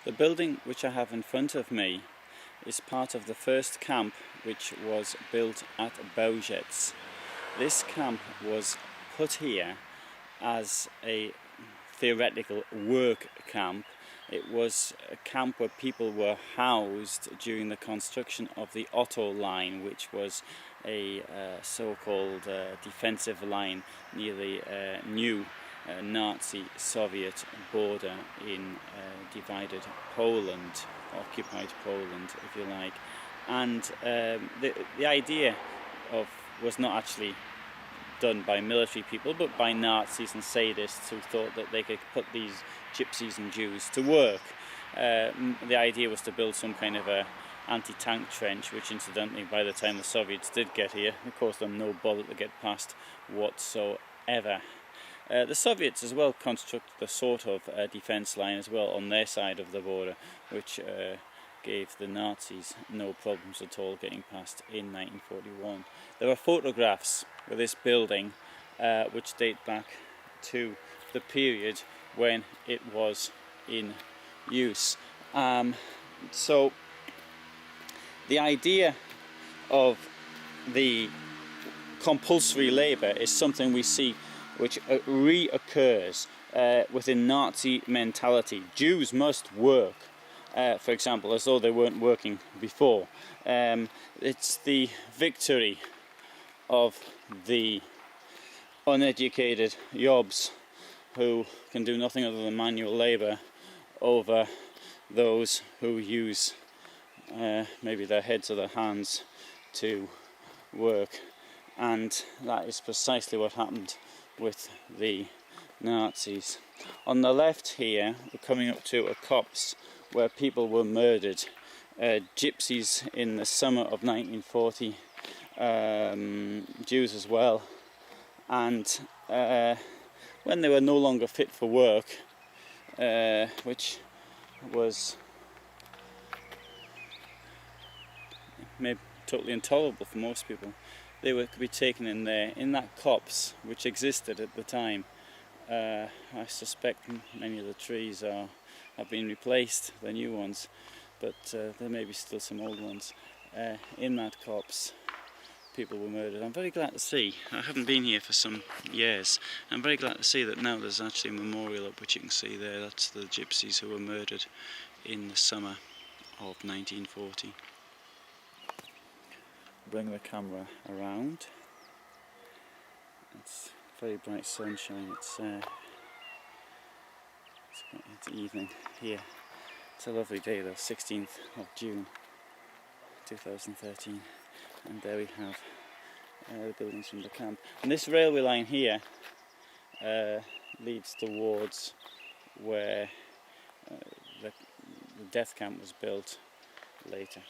The building which I have in front of me is part of the first camp which was built at Bełżec. This camp was put here as a theoretical work camp. It was a camp where people were housed during the construction of the Otto line, which was a so-called defensive line near the new Nazi-Soviet border in divided Poland, occupied Poland if you like. And the idea was not actually done by military people but by Nazis and sadists who thought that they could put these gypsies and Jews to work. The idea was to build some kind of a anti-tank trench, which incidentally by the time the Soviets did get here it caused them no bother to get past whatsoever. The Soviets as well constructed a sort of defence line as well on their side of the border, which gave the Nazis no problems at all getting past in 1941. There are photographs of this building which date back to the period when it was in use. So the idea of the compulsory labour is something we see which reoccurs within Nazi mentality. Jews must work, for example, as though they weren't working before. It's the victory of the uneducated yobs who can do nothing other than manual labour over those who use maybe their heads or their hands to work. And that is precisely what happened with the Nazis. On the left here we're coming up to a copse where people were murdered, gypsies in the summer of 1940, Jews as well, and when they were no longer fit for work, which was maybe totally intolerable for most people, they could be taken in there, in that copse which existed at the time. I suspect many of the trees have been replaced, the new ones, but there may be still some old ones. In that copse people were murdered. I'm very glad to see, I haven't been here for some years, I'm very glad to see that now there's actually a memorial up which you can see there. That's the gypsies who were murdered in the summer of 1940. Bring the camera around. It's very bright sunshine. It's evening here. It's a lovely day though, 16th of June 2013, and there we have the buildings from the camp. And this railway line here leads towards where the death camp was built later.